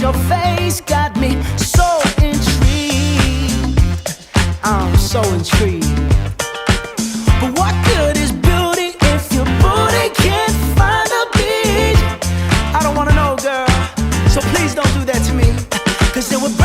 your face got me so intrigued. I'm so intrigued. But what good is beauty if your booty can't find the beach? I don't wanna know, girl, so please don't do that to me, 'cause it would